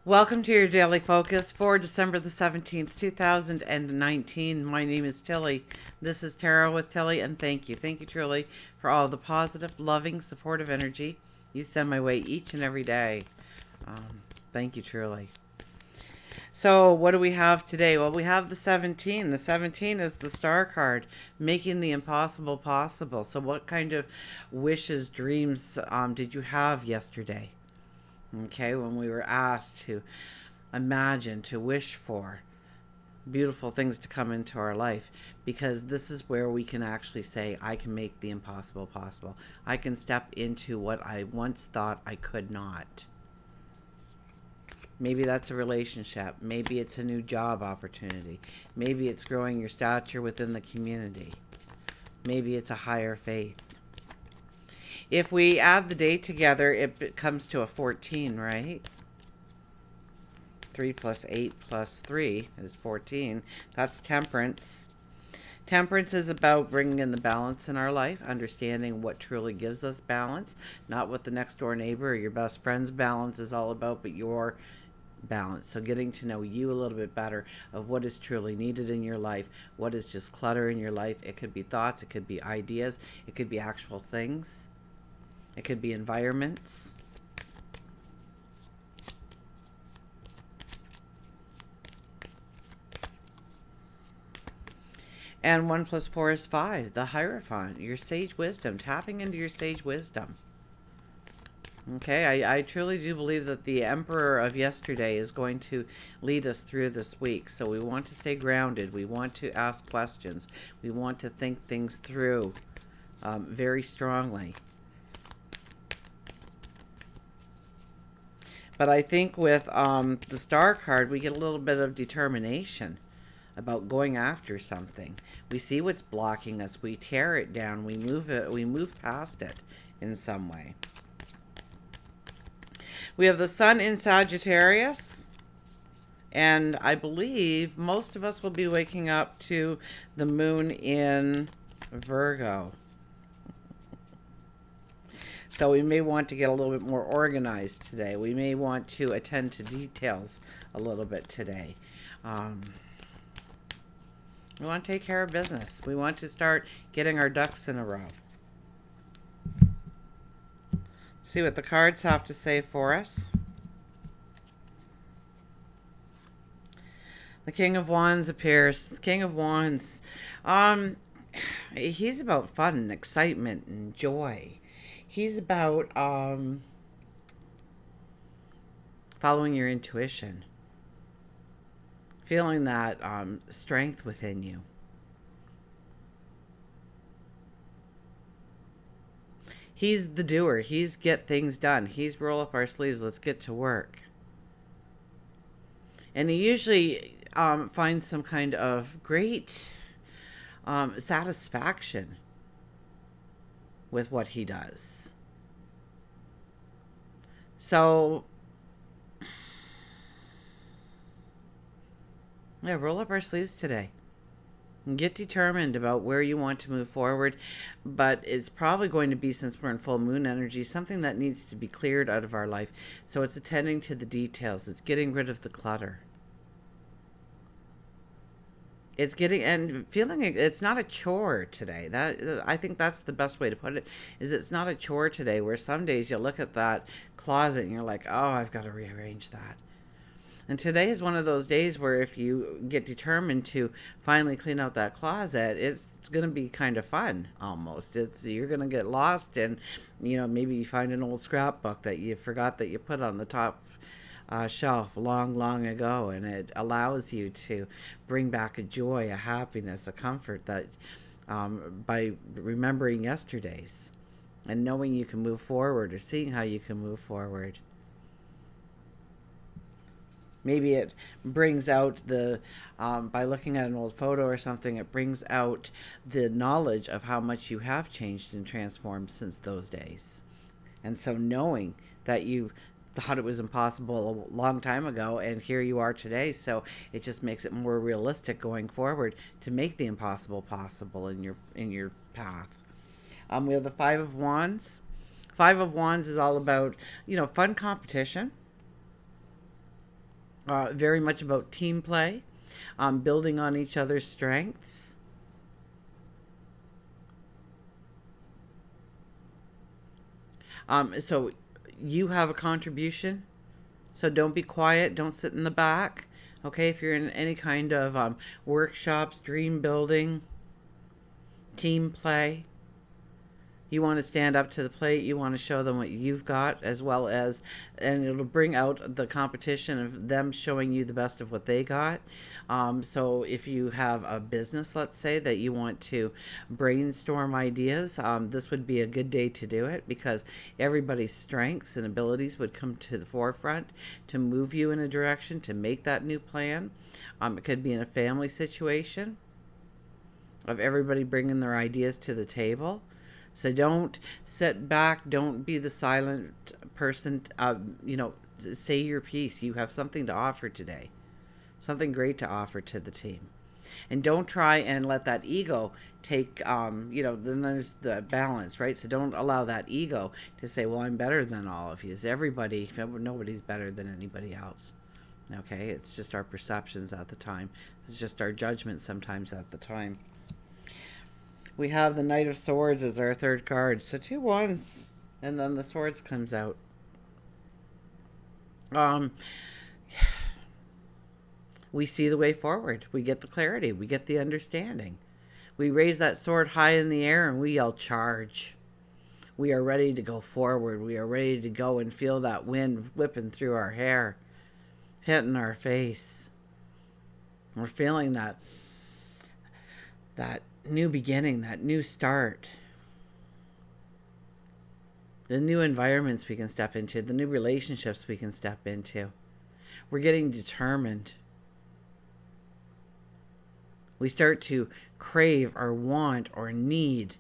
Welcome to your daily focus for December the 17th, 2019. My name is Tilly. This is Tarot with Tilly, and thank you. Thank you truly for all the positive, loving, supportive energy you send my way each and every day. Thank you truly. So, what do we have today? Well, we have the 17. The 17 is the star card, making the impossible possible. So, what kind of wishes, dreams did you have yesterday? Okay, when we were asked to imagine, to wish for beautiful things to come into our life, because this is where we can actually say, I can make the impossible possible. I can step into what I once thought I could not. Maybe that's a relationship. Maybe it's a new job opportunity. Maybe it's growing your stature within the community. Maybe it's a higher faith. If we add the date together, it comes to a 14, right? 3 plus 8 plus 3 is 14. That's temperance. Temperance is about bringing in the balance in our life, understanding what truly gives us balance, not what the next door neighbor or your best friend's balance is all about, but your balance. So getting to know you a little bit better of what is truly needed in your life, what is just clutter in your life. It could be thoughts, it could be ideas, it could be actual things, it could be environments. And 1 plus 4 is 5, the Hierophant, your sage wisdom, tapping into your sage wisdom. Okay, I truly do believe that the Emperor of yesterday is going to lead us through this week. So we want to stay grounded. We want to ask questions. We want to think things through very strongly. But I think with the Star card, we get a little bit of determination about going after something. We see what's blocking us. We tear it down. We move past it in some way. We have the Sun in Sagittarius, and I believe most of us will be waking up to the Moon in Virgo. So we may want to get a little bit more organized today. We may want to attend to details a little bit today. We want to take care of business. We want to start getting our ducks in a row. See what the cards have to say for us. The King of Wands appears. The King of Wands, he's about fun and excitement and joy. He's about following your intuition, feeling that strength within you. He's the doer. He's get things done. He's roll up our sleeves. Let's get to work. And he usually finds some kind of great satisfaction with what he does. So, yeah, roll up our sleeves today. Get determined about where you want to move forward, but it's probably going to be, since we're in full moon energy, something that needs to be cleared out of our life. So it's attending to the details. It's getting rid of the clutter. It's getting and feeling it's not a chore today. That, I think that's the best way to put it, is it's not a chore today, where some days you look at that closet and you're like, oh, I've got to rearrange that. And today is one of those days where if you get determined to finally clean out that closet, it's going to be kind of fun almost. You're going to get lost in, maybe you find an old scrapbook that you forgot that you put on the top shelf long ago, and it allows you to bring back a joy, a happiness, a comfort that by remembering yesterday's and knowing you can move forward or seeing how you can move forward. Maybe it brings out by looking at an old photo or something, it brings out the knowledge of how much you have changed and transformed since those days. And so knowing that you thought it was impossible a long time ago, and here you are today, so it just makes it more realistic going forward to make the impossible possible in your path. We have the Five of Wands. Five of Wands is all about, fun competition. Very much about team play, building on each other's strengths. So you have a contribution. So don't be quiet. Don't sit in the back. Okay, if you're in any kind of workshops, dream building, team play, you want to stand up to the plate. You want to show them what you've got, as well as, and it'll bring out the competition of them showing you the best of what they got. So if you have a business, let's say, that you want to brainstorm ideas, this would be a good day to do it, because everybody's strengths and abilities would come to the forefront to move you in a direction to make that new plan. It could be in a family situation of everybody bringing their ideas to the table. So don't sit back. Don't be the silent person. Say your piece. You have something to offer today, something great to offer to the team. And don't try and let that ego take, then there's the balance, right? So don't allow that ego to say, well, I'm better than all of you. Nobody's better than anybody else. Okay? It's just our perceptions at the time. It's just our judgment sometimes at the time. We have the Knight of Swords as our third card. So 2 wands, and then the Swords comes out. We see the way forward. We get the clarity. We get the understanding. We raise that sword high in the air and we yell, charge. We are ready to go forward. We are ready to go and feel that wind whipping through our hair, hitting our face. We're feeling that new beginning, that new start, the new environments we can step into, the new relationships we can step into. We're getting determined. We start to crave or want or need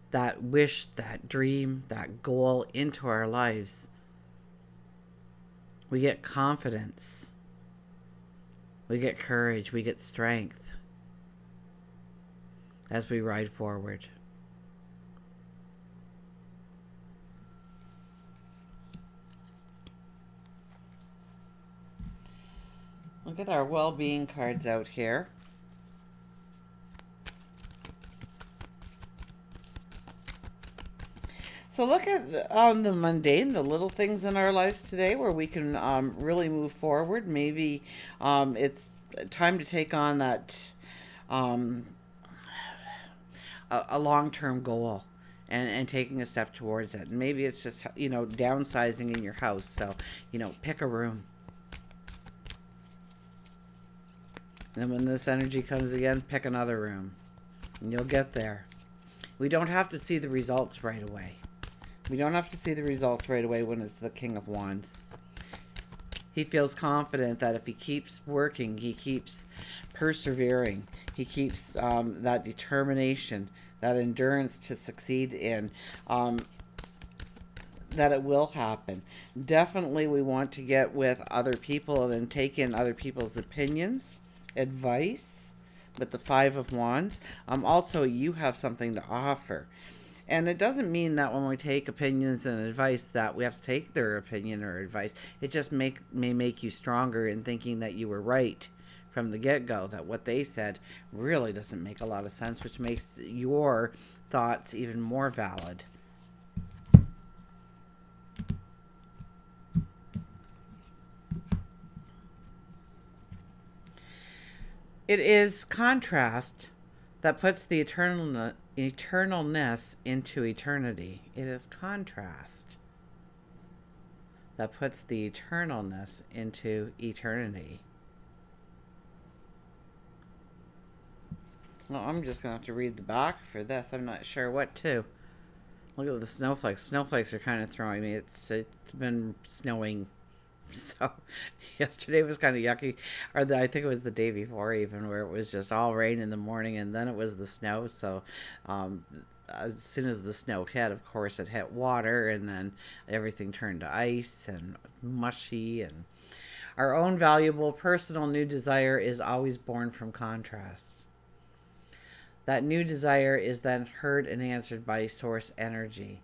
that wish, that dream, that goal into our lives. We get confidence. We get courage. We get strength as we ride forward. We'll get our well-being cards out here. So look at the mundane, the little things in our lives today where we can really move forward. Maybe it's time to take on that a long-term goal and taking a step towards it. And maybe it's just, downsizing in your house. So, pick a room. And when this energy comes again, pick another room. And you'll get there. We don't have to see the results right away. We don't have to see the results right away when it's the King of Wands. He feels confident that if he keeps working, he keeps persevering, he keeps that determination, that endurance to succeed in, that it will happen. Definitely we want to get with other people and take in other people's opinions, advice, with the Five of Wands. Also, you have something to offer. And it doesn't mean that when we take opinions and advice that we have to take their opinion or advice. It just may make you stronger in thinking that you were right from the get-go, that what they said really doesn't make a lot of sense, which makes your thoughts even more valid. It is contrast that puts the eternalness into eternity. It is contrast that puts the eternalness into eternity. Well, I'm just going to have to read the back for this. I'm not sure what to. Look at the snowflakes. Snowflakes are kind of throwing me. It's been snowing. So yesterday was kind of yucky, or I think it was the day before even, where it was just all rain in the morning and then it was the snow. So as soon as the snow hit, of course it hit water, and then everything turned to ice and mushy. And our own valuable personal new desire is always born from contrast. That new desire is then heard and answered by source energy.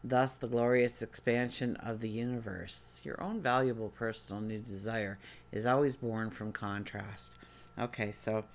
thus the glorious expansion of the universe. Your own valuable personal new desire is always born from contrast. Okay, so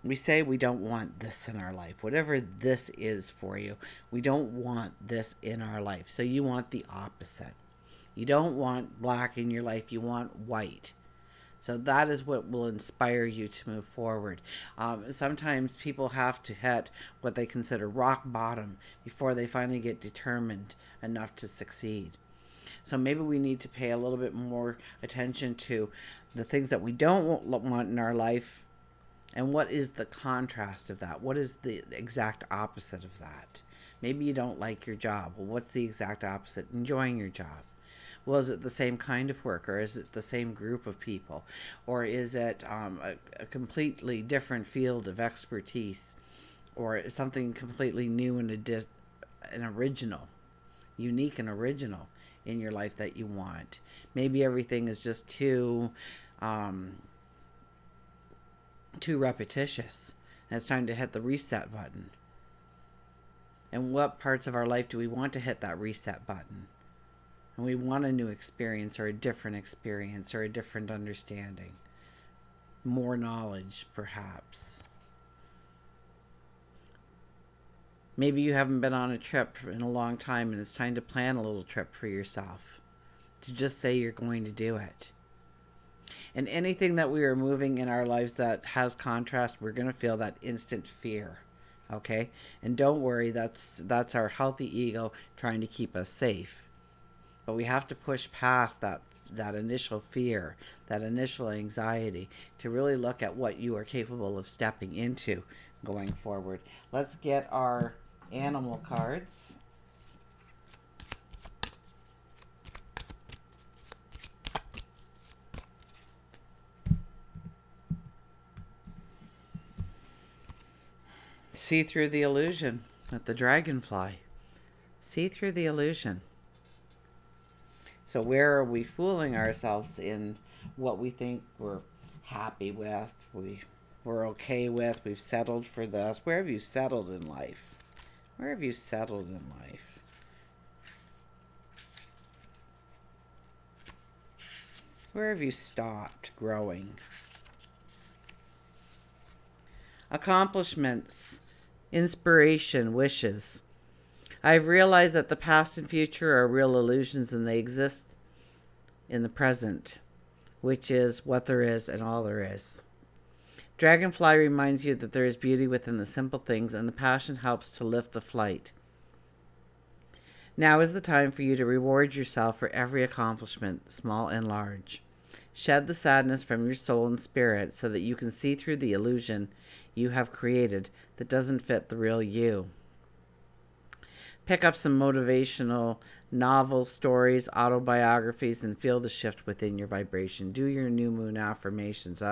we say we don't want this in our life. Whatever this is for you, we don't want this in our life. So you want the opposite. You don't want black in your life, you want white. So that is what will inspire you to move forward. Sometimes people have to hit what they consider rock bottom before they finally get determined enough to succeed. So maybe we need to pay a little bit more attention to the things that we don't want in our life, and what is the contrast of that? What is the exact opposite of that? Maybe you don't like your job. Well, what's the exact opposite? Enjoying your job. Well, is it the same kind of work, or is it the same group of people, or is it a completely different field of expertise, or something completely new and an original, unique and original in your life that you want? Maybe everything is just too repetitious, and it's time to hit the reset button. And what parts of our life do we want to hit that reset button? And we want a new experience, or a different experience, or a different understanding. More knowledge, perhaps. Maybe you haven't been on a trip in a long time, and it's time to plan a little trip for yourself. To just say you're going to do it. And anything that we are moving in our lives that has contrast, we're going to feel that instant fear. Okay? And don't worry, that's our healthy ego trying to keep us safe. But we have to push past that initial fear, that initial anxiety, to really look at what you are capable of stepping into going forward. Let's get our animal cards. See through the illusion with the dragonfly. See through the illusion. So where are we fooling ourselves in what we think we're happy with, we're okay with, we've settled for this? Where have you settled in life? Where have you settled in life? Where have you stopped growing? Accomplishments, inspiration, wishes. I've realized that the past and future are real illusions, and they exist in the present, which is what there is and all there is. Dragonfly reminds you that there is beauty within the simple things, and the passion helps to lift the flight. Now is the time for you to reward yourself for every accomplishment, small and large. Shed the sadness from your soul and spirit so that you can see through the illusion you have created that doesn't fit the real you. Pick up some motivational novels, stories, autobiographies, and feel the shift within your vibration. Do your new moon affirmations.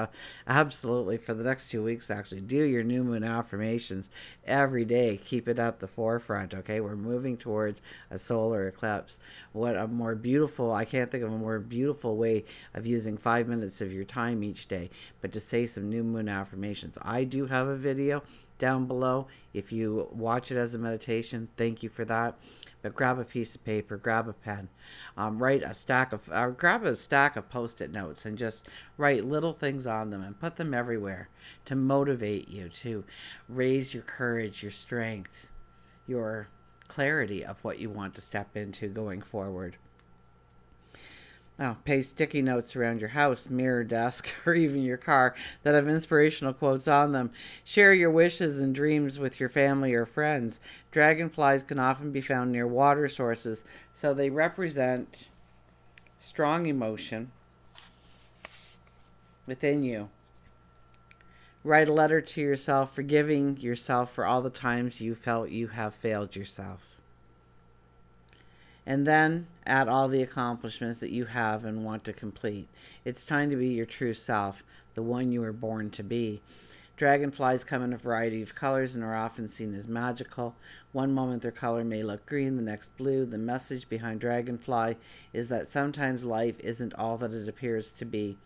Absolutely. For the next 2 weeks, actually, do your new moon affirmations every day. Keep it at the forefront, okay? We're moving towards a solar eclipse. What a more beautiful, I can't think of a more beautiful way of using 5 minutes of your time each day, but to say some new moon affirmations. I do have a video down below. If you watch it as a meditation, thank you for that. But grab a piece of paper, grab a pen, grab a stack of Post-it notes, and just write little things on them and put them everywhere to motivate you, to raise your courage, your strength, your clarity of what you want to step into going forward. Now, paste sticky notes around your house, mirror, desk, or even your car that have inspirational quotes on them. Share your wishes and dreams with your family or friends. Dragonflies can often be found near water sources, so they represent strong emotion within you. Write a letter to yourself, forgiving yourself for all the times you felt you have failed yourself. And then add all the accomplishments that you have and want to complete. It's time to be your true self, the one you were born to be. Dragonflies come in a variety of colors and are often seen as magical. One moment their color may look green, the next blue. The message behind dragonfly is that sometimes life isn't all that it appears to be.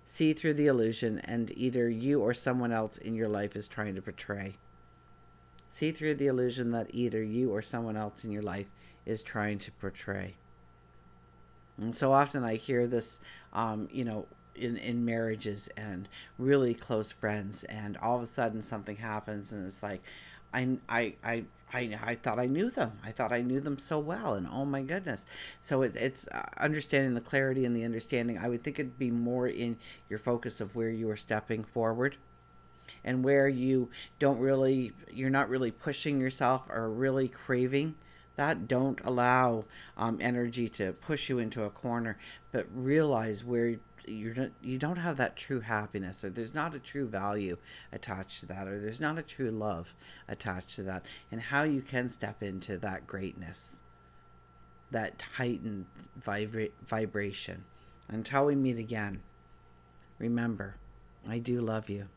See through the illusion and either you or someone else in your life is trying to portray. See through the illusion that either you or someone else in your life is trying to portray. And so often I hear this, in marriages and really close friends, and all of a sudden something happens, and it's like, I, I, I, I thought I knew them. I thought I knew them so well, and oh my goodness. So it's understanding the clarity and the understanding. I would think it'd be more in your focus of where you are stepping forward, and where you're not really pushing yourself or really craving that. Don't allow energy to push you into a corner, but realize where you don't have that true happiness, or there's not a true value attached to that, or there's not a true love attached to that, and how you can step into that greatness, that heightened vibration. Until we meet again, remember, I do love you.